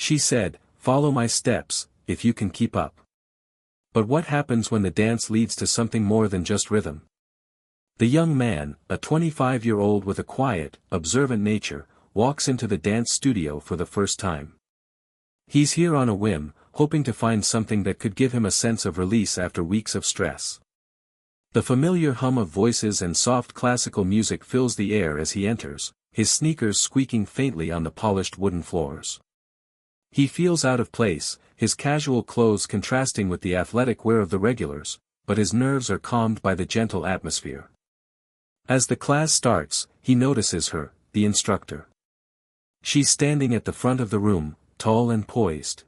She said, "Follow my steps, if you can keep up." But what happens when the dance leads to something more than just rhythm? The young man, a 25-year-old with a quiet, observant nature, walks into the dance studio for the first time. He's here on a whim, hoping to find something that could give him a sense of release after weeks of stress. The familiar hum of voices and soft classical music fills the air as he enters, his sneakers squeaking faintly on the polished wooden floors. He feels out of place, his casual clothes contrasting with the athletic wear of the regulars, but his nerves are calmed by the gentle atmosphere. As the class starts, he notices her, the instructor. She's standing at the front of the room, tall and poised.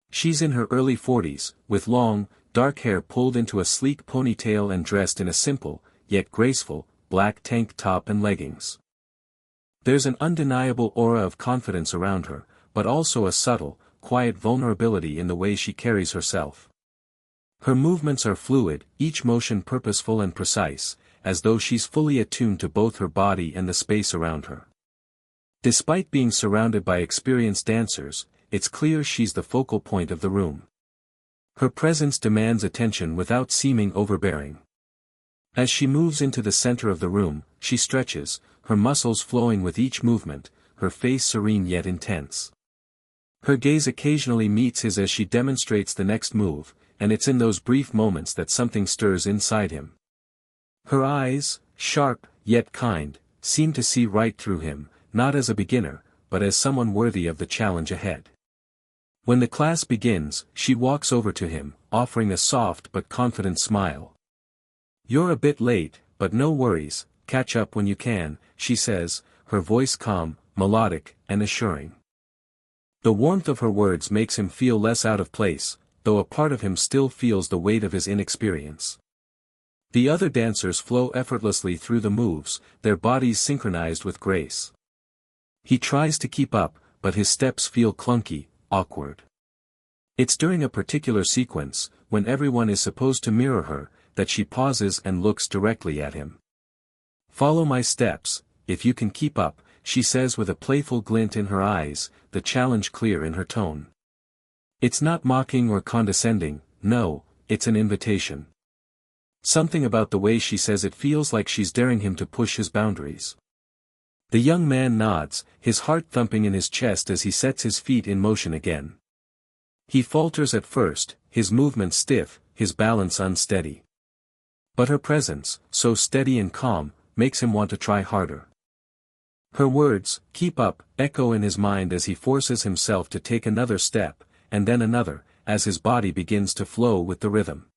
She's in her early 40s, with long, dark hair pulled into a sleek ponytail and dressed in a simple, yet graceful, black tank top and leggings. There's an undeniable aura of confidence around her, but also a subtle, quiet vulnerability in the way she carries herself. Her movements are fluid, each motion purposeful and precise, as though she's fully attuned to both her body and the space around her. Despite being surrounded by experienced dancers, it's clear she's the focal point of the room. Her presence demands attention without seeming overbearing. As she moves into the center of the room, she stretches, her muscles flowing with each movement, her face serene yet intense. Her gaze occasionally meets his as she demonstrates the next move, and it's in those brief moments that something stirs inside him. Her eyes, sharp, yet kind, seem to see right through him, not as a beginner, but as someone worthy of the challenge ahead. When the class begins, she walks over to him, offering a soft but confident smile. "You're a bit late, but no worries, catch up when you can," she says, her voice calm, melodic, and assuring. The warmth of her words makes him feel less out of place, though a part of him still feels the weight of his inexperience. The other dancers flow effortlessly through the moves, their bodies synchronized with grace. He tries to keep up, but his steps feel clunky, awkward. It's during a particular sequence, when everyone is supposed to mirror her, that she pauses and looks directly at him. "Follow my steps, if you can keep up," she says with a playful glint in her eyes, the challenge clear in her tone. It's not mocking or condescending, no, it's an invitation. Something about the way she says it feels like she's daring him to push his boundaries. The young man nods, his heart thumping in his chest as he sets his feet in motion again. He falters at first, his movements stiff, his balance unsteady. But her presence, so steady and calm, makes him want to try harder. Her words, "keep up," echo in his mind as he forces himself to take another step, and then another, as his body begins to flow with the rhythm.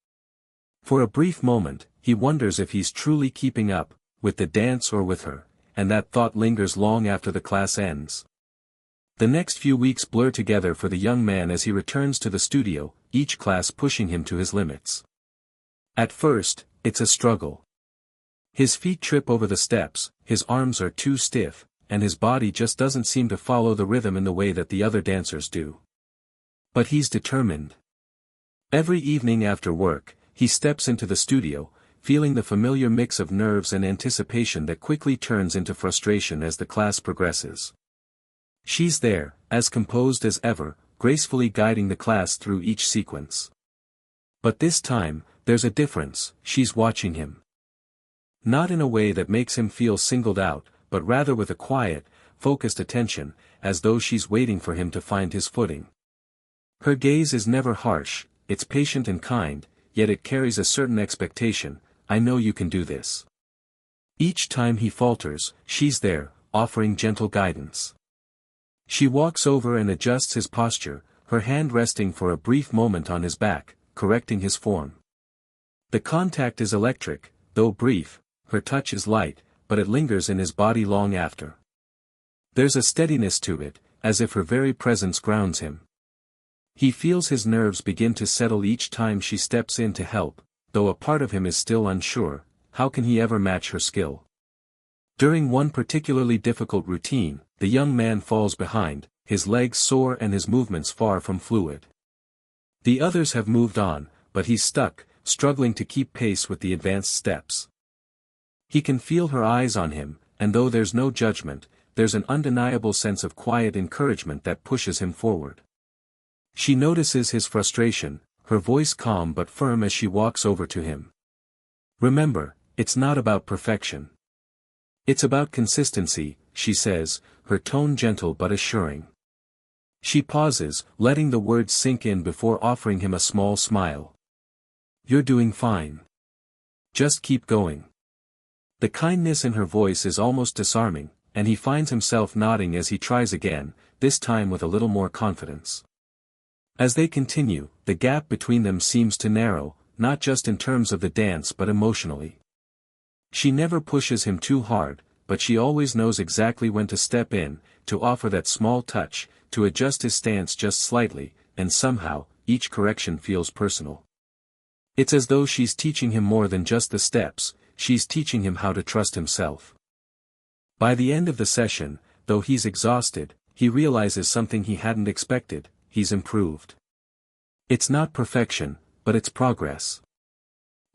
For a brief moment, he wonders if he's truly keeping up, with the dance or with her, and that thought lingers long after the class ends. The next few weeks blur together for the young man as he returns to the studio, each class pushing him to his limits. At first, it's a struggle. His feet trip over the steps, his arms are too stiff, and his body just doesn't seem to follow the rhythm in the way that the other dancers do. But he's determined. Every evening after work, he steps into the studio, feeling the familiar mix of nerves and anticipation that quickly turns into frustration as the class progresses. She's there, as composed as ever, gracefully guiding the class through each sequence. But this time, there's a difference, she's watching him. Not in a way that makes him feel singled out, but rather with a quiet, focused attention, as though she's waiting for him to find his footing. Her gaze is never harsh, it's patient and kind, yet it carries a certain expectation, "I know you can do this." Each time he falters, she's there, offering gentle guidance. She walks over and adjusts his posture, her hand resting for a brief moment on his back, correcting his form. The contact is electric, though brief, her touch is light, but it lingers in his body long after. There's a steadiness to it, as if her very presence grounds him. He feels his nerves begin to settle each time she steps in to help, though a part of him is still unsure, how can he ever match her skill? During one particularly difficult routine, the young man falls behind, his legs sore and his movements far from fluid. The others have moved on, but he's stuck, struggling to keep pace with the advanced steps. He can feel her eyes on him, and though there's no judgment, there's an undeniable sense of quiet encouragement that pushes him forward. She notices his frustration, her voice calm but firm as she walks over to him. "Remember, it's not about perfection. It's about consistency," she says, her tone gentle but assuring. She pauses, letting the words sink in before offering him a small smile. "You're doing fine. Just keep going." The kindness in her voice is almost disarming, and he finds himself nodding as he tries again, this time with a little more confidence. As they continue, the gap between them seems to narrow, not just in terms of the dance but emotionally. She never pushes him too hard, but she always knows exactly when to step in, to offer that small touch, to adjust his stance just slightly, and somehow, each correction feels personal. It's as though she's teaching him more than just the steps, she's teaching him how to trust himself. By the end of the session, though he's exhausted, he realizes something he hadn't expected: he's improved. It's not perfection, but it's progress.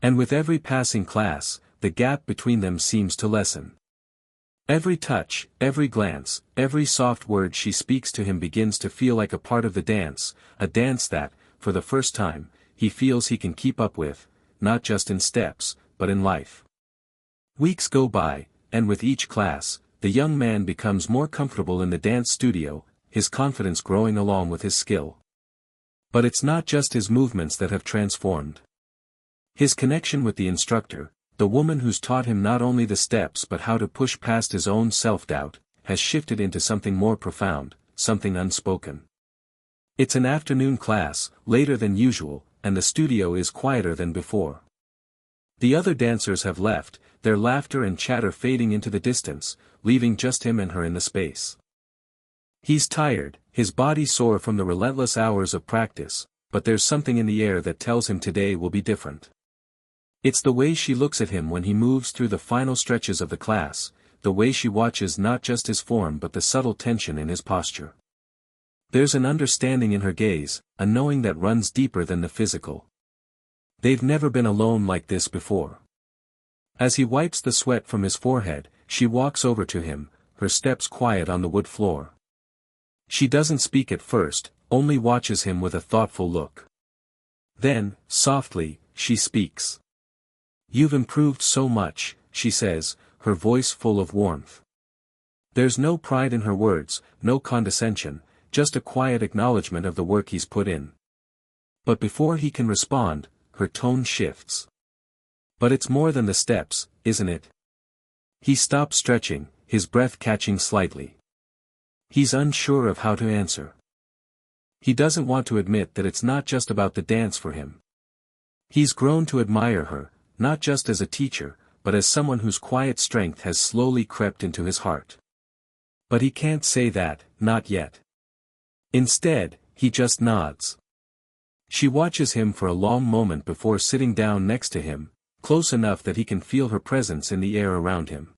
And with every passing class, the gap between them seems to lessen. Every touch, every glance, every soft word she speaks to him begins to feel like a part of the dance, a dance that, for the first time, he feels he can keep up with, not just in steps, but in life. Weeks go by, and with each class, the young man becomes more comfortable in the dance studio, his confidence growing along with his skill. But it's not just his movements that have transformed. His connection with the instructor, the woman who's taught him not only the steps but how to push past his own self-doubt, has shifted into something more profound, something unspoken. It's an afternoon class, later than usual, and the studio is quieter than before. The other dancers have left, their laughter and chatter fading into the distance, leaving just him and her in the space. He's tired, his body sore from the relentless hours of practice, but there's something in the air that tells him today will be different. It's the way she looks at him when he moves through the final stretches of the class, the way she watches not just his form but the subtle tension in his posture. There's an understanding in her gaze, a knowing that runs deeper than the physical. They've never been alone like this before. As he wipes the sweat from his forehead, she walks over to him, her steps quiet on the wood floor. She doesn't speak at first, only watches him with a thoughtful look. Then, softly, she speaks. "You've improved so much," she says, her voice full of warmth. There's no pride in her words, no condescension, just a quiet acknowledgement of the work he's put in. But before he can respond, her tone shifts. "But it's more than the steps, isn't it?" He stops stretching, his breath catching slightly. He's unsure of how to answer. He doesn't want to admit that it's not just about the dance for him. He's grown to admire her, not just as a teacher, but as someone whose quiet strength has slowly crept into his heart. But he can't say that, not yet. Instead, he just nods. She watches him for a long moment before sitting down next to him, close enough that he can feel her presence in the air around him.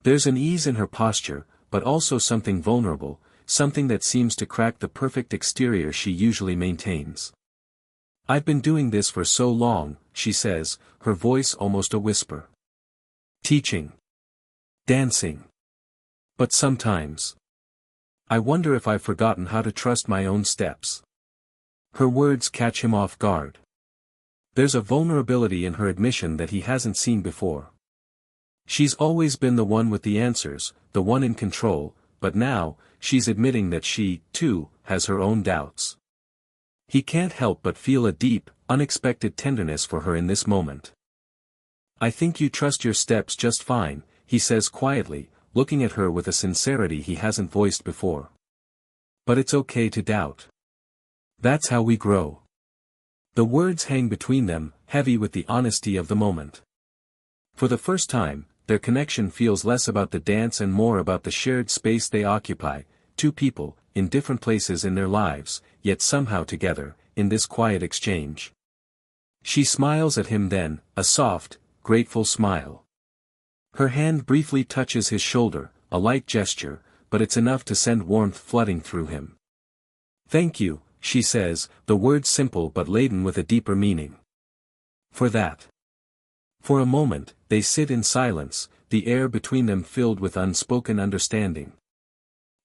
There's an ease in her posture, but also something vulnerable, something that seems to crack the perfect exterior she usually maintains. "I've been doing this for so long," she says, her voice almost a whisper. "Teaching. Dancing. But sometimes I wonder if I've forgotten how to trust my own steps." Her words catch him off guard. There's a vulnerability in her admission that he hasn't seen before. She's always been the one with the answers, the one in control, but now, she's admitting that she, too, has her own doubts. He can't help but feel a deep, unexpected tenderness for her in this moment. "I think you trust your steps just fine," he says quietly, looking at her with a sincerity he hasn't voiced before. "But it's okay to doubt. That's how we grow." The words hang between them, heavy with the honesty of the moment. For the first time, their connection feels less about the dance and more about the shared space they occupy, two people, in different places in their lives, yet somehow together, in this quiet exchange. She smiles at him then, a soft, grateful smile. Her hand briefly touches his shoulder, a light gesture, but it's enough to send warmth flooding through him. "Thank you," she says, the words simple but laden with a deeper meaning. "For that." For a moment, they sit in silence, the air between them filled with unspoken understanding.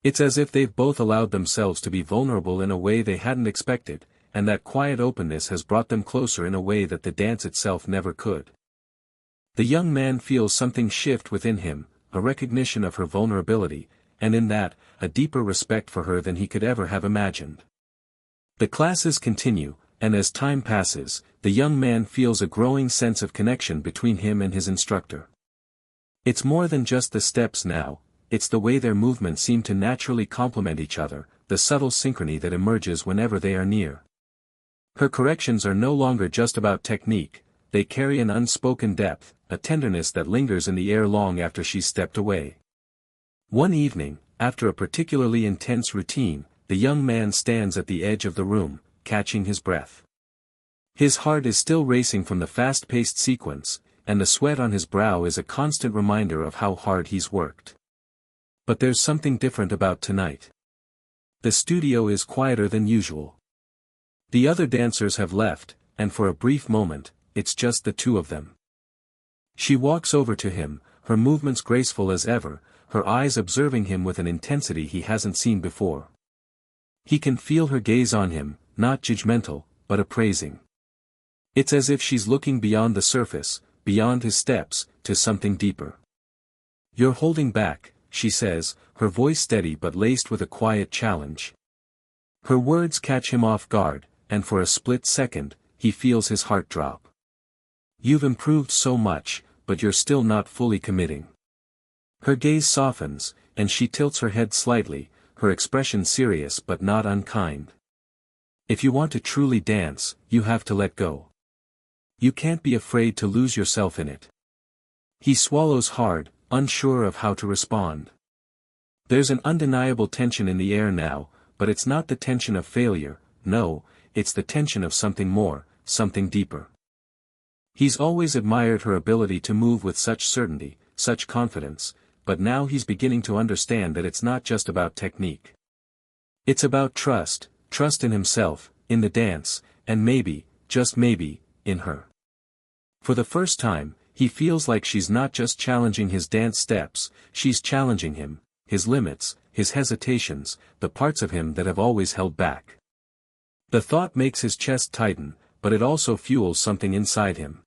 It's as if they've both allowed themselves to be vulnerable in a way they hadn't expected, and that quiet openness has brought them closer in a way that the dance itself never could. The young man feels something shift within him, a recognition of her vulnerability, and in that, a deeper respect for her than he could ever have imagined. The classes continue, and as time passes, the young man feels a growing sense of connection between him and his instructor. It's more than just the steps now, it's the way their movements seem to naturally complement each other, the subtle synchrony that emerges whenever they are near. Her corrections are no longer just about technique, they carry an unspoken depth, a tenderness that lingers in the air long after she's stepped away. One evening, after a particularly intense routine, the young man stands at the edge of the room, catching his breath. His heart is still racing from the fast-paced sequence, and the sweat on his brow is a constant reminder of how hard he's worked. But there's something different about tonight. The studio is quieter than usual. The other dancers have left, and for a brief moment, it's just the two of them. She walks over to him, her movements graceful as ever, her eyes observing him with an intensity he hasn't seen before. He can feel her gaze on him, not judgmental, but appraising. It's as if she's looking beyond the surface, beyond his steps, to something deeper. "You're holding back," she says, her voice steady but laced with a quiet challenge. Her words catch him off guard, and for a split second, he feels his heart drop. "You've improved so much, but you're still not fully committing." Her gaze softens, and she tilts her head slightly, her expression serious but not unkind. "If you want to truly dance, you have to let go. You can't be afraid to lose yourself in it." He swallows hard, unsure of how to respond. There's an undeniable tension in the air now, but it's not the tension of failure, no, it's the tension of something more, something deeper. He's always admired her ability to move with such certainty, such confidence, but now he's beginning to understand that it's not just about technique. It's about trust, trust in himself, in the dance, and maybe, just maybe, in her. For the first time, he feels like she's not just challenging his dance steps, she's challenging him, his limits, his hesitations, the parts of him that have always held back. The thought makes his chest tighten, but it also fuels something inside him.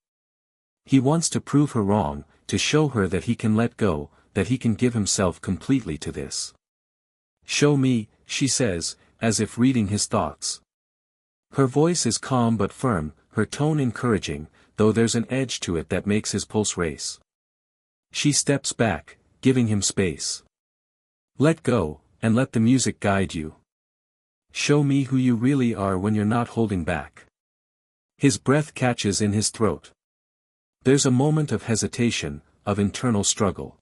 He wants to prove her wrong, to show her that he can let go, that he can give himself completely to this. "Show me," she says, as if reading his thoughts. Her voice is calm but firm, her tone encouraging, though there's an edge to it that makes his pulse race. She steps back, giving him space. "Let go, and let the music guide you. Show me who you really are when you're not holding back." His breath catches in his throat. There's a moment of hesitation, of internal struggle.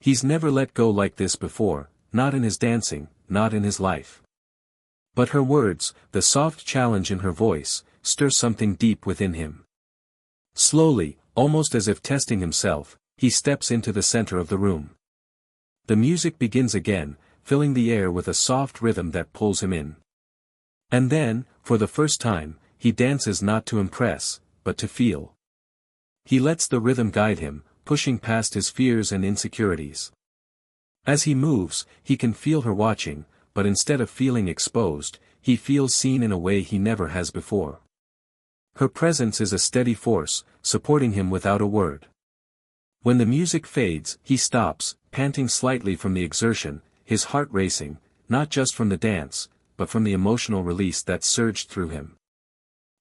He's never let go like this before, not in his dancing, not in his life. But her words, the soft challenge in her voice, stir something deep within him. Slowly, almost as if testing himself, he steps into the center of the room. The music begins again, filling the air with a soft rhythm that pulls him in. And then, for the first time, he dances not to impress, but to feel. He lets the rhythm guide him, pushing past his fears and insecurities. As he moves, he can feel her watching, but instead of feeling exposed, he feels seen in a way he never has before. Her presence is a steady force, supporting him without a word. When the music fades, he stops, panting slightly from the exertion, his heart racing, not just from the dance, but from the emotional release that surged through him.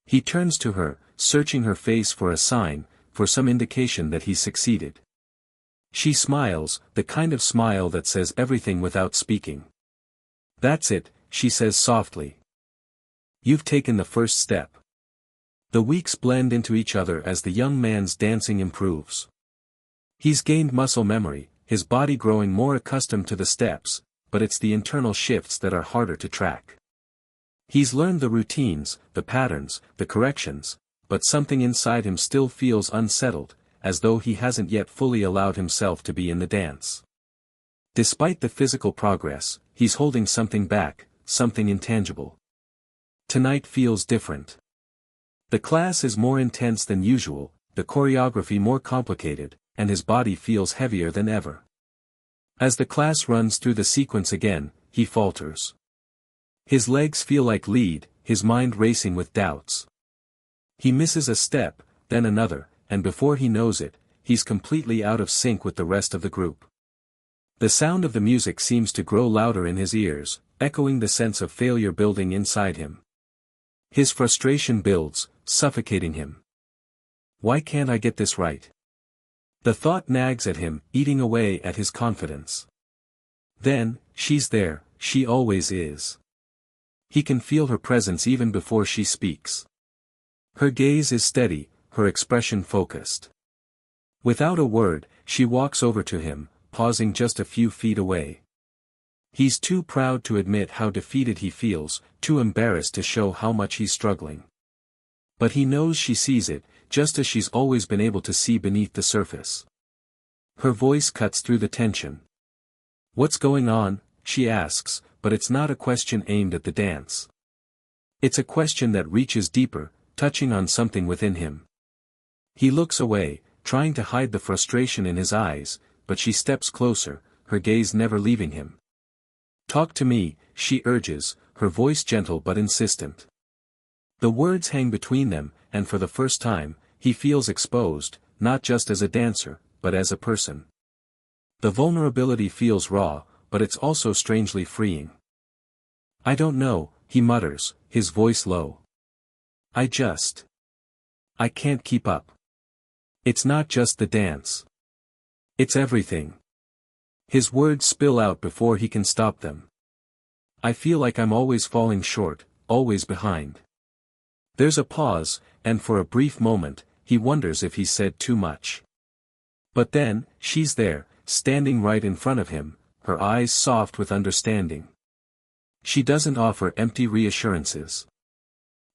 He turns to her, searching her face for a sign, for some indication that he's succeeded. She smiles, the kind of smile that says everything without speaking. "That's it," she says softly. "You've taken the first step." The weeks blend into each other as the young man's dancing improves. He's gained muscle memory, his body growing more accustomed to the steps, but it's the internal shifts that are harder to track. He's learned the routines, the patterns, the corrections, but something inside him still feels unsettled, as though he hasn't yet fully allowed himself to be in the dance. Despite the physical progress, he's holding something back, something intangible. Tonight feels different. The class is more intense than usual, the choreography more complicated, and his body feels heavier than ever. As the class runs through the sequence again, he falters. His legs feel like lead, his mind racing with doubts. He misses a step, then another, and before he knows it, he's completely out of sync with the rest of the group. The sound of the music seems to grow louder in his ears, echoing the sense of failure building inside him. His frustration builds, suffocating him. Why can't I get this right? The thought nags at him, eating away at his confidence. Then, she's there, she always is. He can feel her presence even before she speaks. Her gaze is steady, her expression focused. Without a word, she walks over to him, pausing just a few feet away. He's too proud to admit how defeated he feels, too embarrassed to show how much he's struggling. But he knows she sees it, just as she's always been able to see beneath the surface. Her voice cuts through the tension. "What's going on?" she asks, but it's not a question aimed at the dance. It's a question that reaches deeper, touching on something within him. He looks away, trying to hide the frustration in his eyes, but she steps closer, her gaze never leaving him. "Talk to me," she urges, her voice gentle but insistent. The words hang between them, and for the first time, he feels exposed, not just as a dancer, but as a person. The vulnerability feels raw, but it's also strangely freeing. "I don't know," he mutters, his voice low. I can't keep up. It's not just the dance. It's everything." His words spill out before he can stop them. "I feel like I'm always falling short, always behind." There's a pause, and for a brief moment, he wonders if he's said too much. But then, she's there, standing right in front of him, her eyes soft with understanding. She doesn't offer empty reassurances.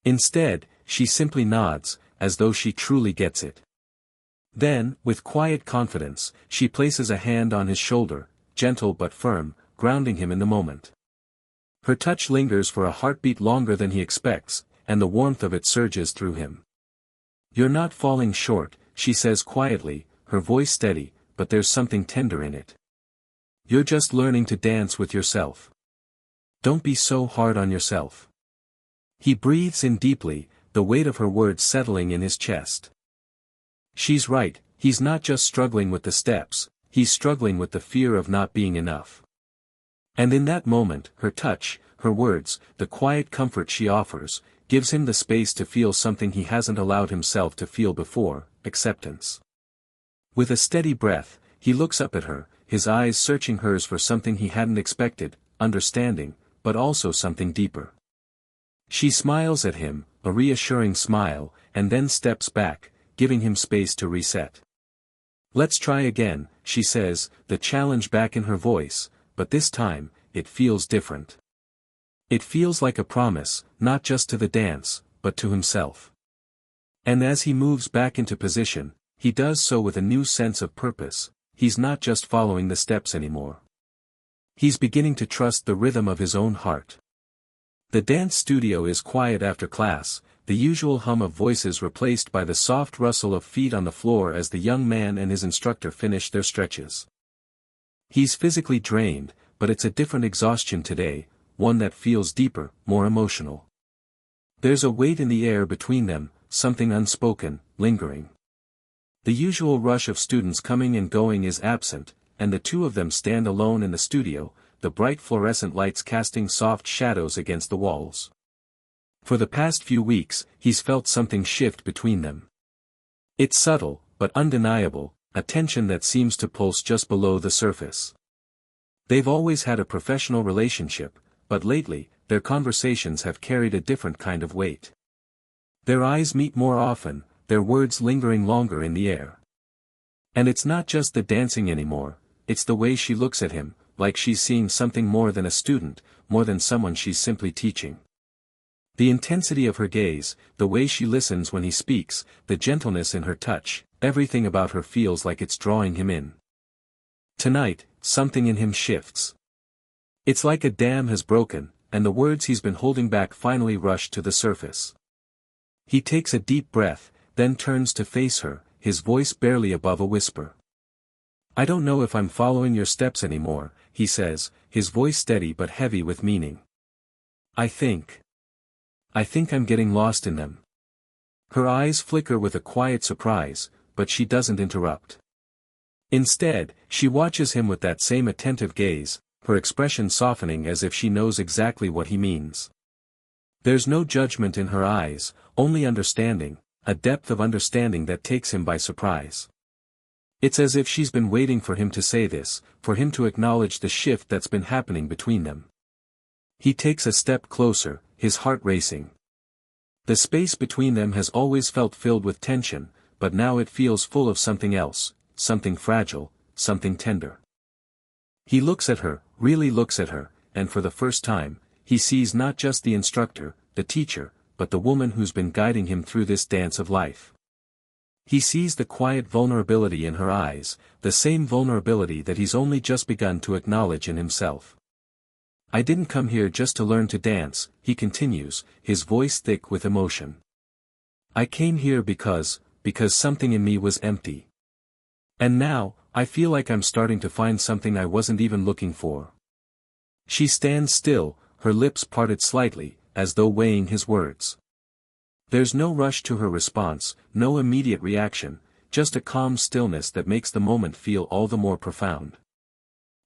Instead, she simply nods, as though she truly gets it. Then, with quiet confidence, she places a hand on his shoulder, gentle but firm, grounding him in the moment. Her touch lingers for a heartbeat longer than he expects, and the warmth of it surges through him. "You're not falling short," she says quietly, her voice steady, but there's something tender in it. "You're just learning to dance with yourself. Don't be so hard on yourself." He breathes in deeply, the weight of her words settling in his chest. She's right, he's not just struggling with the steps, he's struggling with the fear of not being enough. And in that moment, her touch, her words, the quiet comfort she offers, gives him the space to feel something he hasn't allowed himself to feel before, acceptance. With a steady breath, he looks up at her, his eyes searching hers for something he hadn't expected, understanding, but also something deeper. She smiles at him, a reassuring smile, and then steps back, giving him space to reset. "Let's try again," she says, the challenge back in her voice, but this time, it feels different. It feels like a promise, not just to the dance, but to himself. And as he moves back into position, he does so with a new sense of purpose. He's not just following the steps anymore. He's beginning to trust the rhythm of his own heart. The dance studio is quiet after class, the usual hum of voices replaced by the soft rustle of feet on the floor as the young man and his instructor finish their stretches. He's physically drained, but it's a different exhaustion today, one that feels deeper, more emotional. There's a weight in the air between them, something unspoken, lingering. The usual rush of students coming and going is absent, and the two of them stand alone in the studio, the bright fluorescent lights casting soft shadows against the walls. For the past few weeks, he's felt something shift between them. It's subtle, but undeniable, a tension that seems to pulse just below the surface. They've always had a professional relationship, but lately, their conversations have carried a different kind of weight. Their eyes meet more often, their words lingering longer in the air. And it's not just the dancing anymore, it's the way she looks at him, like she's seeing something more than a student, more than someone she's simply teaching. The intensity of her gaze, the way she listens when he speaks, the gentleness in her touch, everything about her feels like it's drawing him in. Tonight, something in him shifts. It's like a dam has broken, and the words he's been holding back finally rush to the surface. He takes a deep breath, then turns to face her, his voice barely above a whisper. I don't know if I'm following your steps anymore, he says, his voice steady but heavy with meaning. I think I'm getting lost in them. Her eyes flicker with a quiet surprise, but she doesn't interrupt. Instead, she watches him with that same attentive gaze, her expression softening as if she knows exactly what he means. There's no judgment in her eyes, only understanding, a depth of understanding that takes him by surprise. It's as if she's been waiting for him to say this, for him to acknowledge the shift that's been happening between them. He takes a step closer, his heart racing. The space between them has always felt filled with tension, but now it feels full of something else, something fragile, something tender. He looks at her, really looks at her, and for the first time, he sees not just the instructor, the teacher, but the woman who's been guiding him through this dance of life. He sees the quiet vulnerability in her eyes, the same vulnerability that he's only just begun to acknowledge in himself. I didn't come here just to learn to dance, he continues, his voice thick with emotion. I came here because something in me was empty. And now, I feel like I'm starting to find something I wasn't even looking for. She stands still, her lips parted slightly, as though weighing his words. There's no rush to her response, no immediate reaction, just a calm stillness that makes the moment feel all the more profound.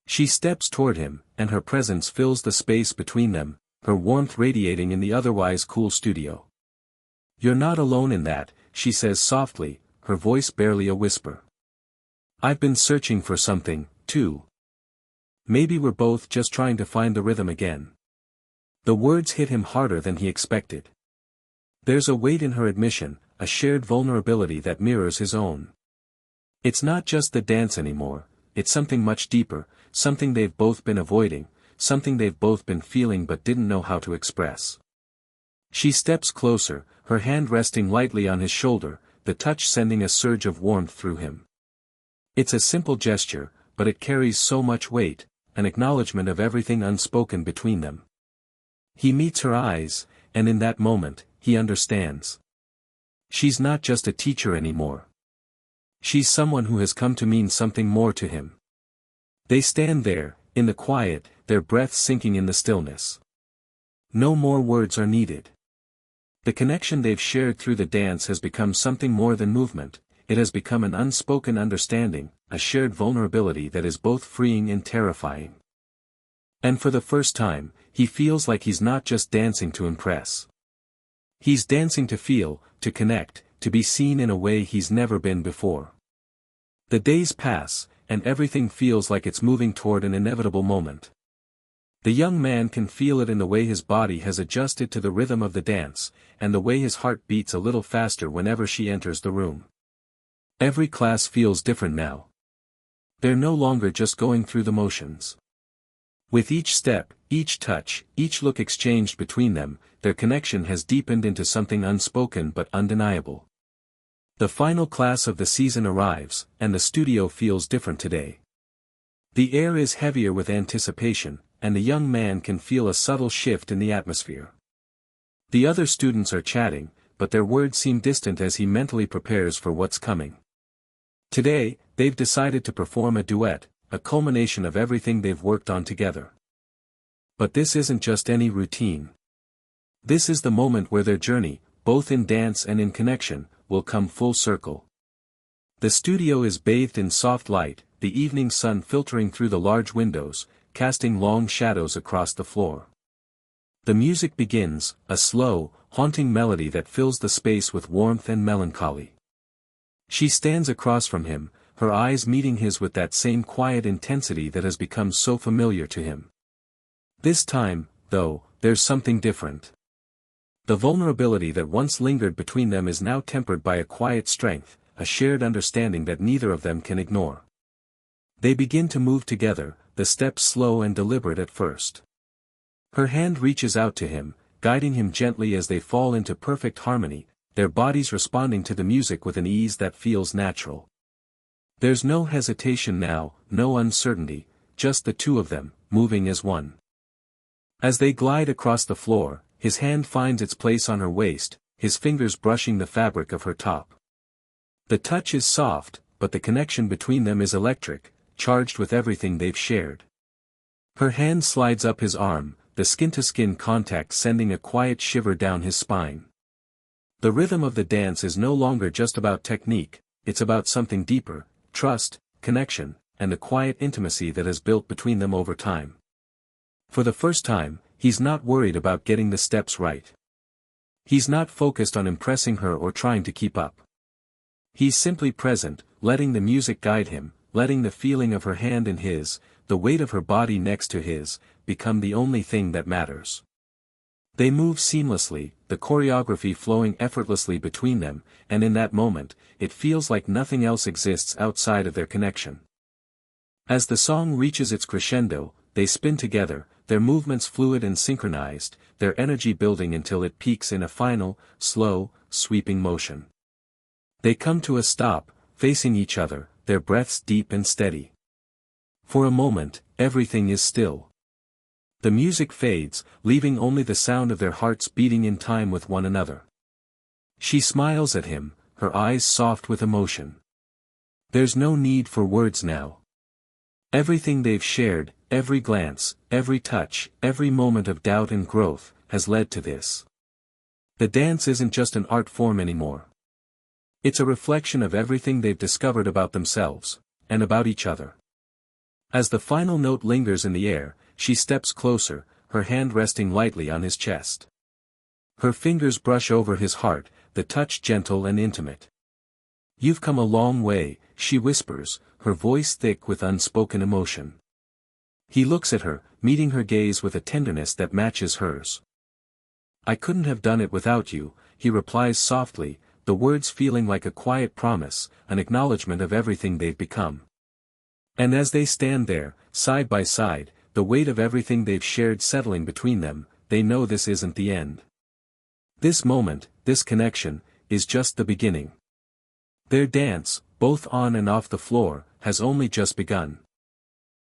She steps toward him, and her presence fills the space between them, her warmth radiating in the otherwise cool studio. You're not alone in that, she says softly, her voice barely a whisper. I've been searching for something, too. Maybe we're both just trying to find the rhythm again. The words hit him harder than he expected. There's a weight in her admission, a shared vulnerability that mirrors his own. It's not just the dance anymore, it's something much deeper, something they've both been avoiding, something they've both been feeling but didn't know how to express. She steps closer, her hand resting lightly on his shoulder, the touch sending a surge of warmth through him. It's a simple gesture, but it carries so much weight, an acknowledgement of everything unspoken between them. He meets her eyes, and in that moment, he understands. She's not just a teacher anymore. She's someone who has come to mean something more to him. They stand there, in the quiet, their breaths sinking in the stillness. No more words are needed. The connection they've shared through the dance has become something more than movement, it has become an unspoken understanding, a shared vulnerability that is both freeing and terrifying. And for the first time, he feels like he's not just dancing to impress. He's dancing to feel, to connect, to be seen in a way he's never been before. The days pass, and everything feels like it's moving toward an inevitable moment. The young man can feel it in the way his body has adjusted to the rhythm of the dance, and the way his heart beats a little faster whenever she enters the room. Every class feels different now. They're no longer just going through the motions. With each step, each touch, each look exchanged between them, their connection has deepened into something unspoken but undeniable. The final class of the season arrives, and the studio feels different today. The air is heavier with anticipation, and the young man can feel a subtle shift in the atmosphere. The other students are chatting, but their words seem distant as he mentally prepares for what's coming. Today, they've decided to perform a duet, a culmination of everything they've worked on together. But this isn't just any routine. This is the moment where their journey, both in dance and in connection, will come full circle. The studio is bathed in soft light, the evening sun filtering through the large windows, casting long shadows across the floor. The music begins, a slow, haunting melody that fills the space with warmth and melancholy. She stands across from him, her eyes meeting his with that same quiet intensity that has become so familiar to him. This time, though, there's something different. The vulnerability that once lingered between them is now tempered by a quiet strength, a shared understanding that neither of them can ignore. They begin to move together, the steps slow and deliberate at first. Her hand reaches out to him, guiding him gently as they fall into perfect harmony, their bodies responding to the music with an ease that feels natural. There's no hesitation now, no uncertainty, just the two of them, moving as one. As they glide across the floor, his hand finds its place on her waist, his fingers brushing the fabric of her top. The touch is soft, but the connection between them is electric, charged with everything they've shared. Her hand slides up his arm, the skin-to-skin contact sending a quiet shiver down his spine. The rhythm of the dance is no longer just about technique, it's about something deeper, trust, connection, and the quiet intimacy that has built between them over time. For the first time, he's not worried about getting the steps right. He's not focused on impressing her or trying to keep up. He's simply present, letting the music guide him, letting the feeling of her hand in his, the weight of her body next to his, become the only thing that matters. They move seamlessly, the choreography flowing effortlessly between them, and in that moment, it feels like nothing else exists outside of their connection. As the song reaches its crescendo, they spin together, their movements fluid and synchronized, their energy building until it peaks in a final, slow, sweeping motion. They come to a stop, facing each other, their breaths deep and steady. For a moment, everything is still. The music fades, leaving only the sound of their hearts beating in time with one another. She smiles at him, her eyes soft with emotion. There's no need for words now. Everything they've shared, every glance, every touch, every moment of doubt and growth, has led to this. The dance isn't just an art form anymore. It's a reflection of everything they've discovered about themselves, and about each other. As the final note lingers in the air, she steps closer, her hand resting lightly on his chest. Her fingers brush over his heart, the touch gentle and intimate. "You've come a long way," she whispers, her voice thick with unspoken emotion. He looks at her, meeting her gaze with a tenderness that matches hers. "I couldn't have done it without you," he replies softly, the words feeling like a quiet promise, an acknowledgement of everything they've become. And as they stand there, side by side, the weight of everything they've shared settling between them, they know this isn't the end. This moment, this connection, is just the beginning. Their dance, both on and off the floor, has only just begun.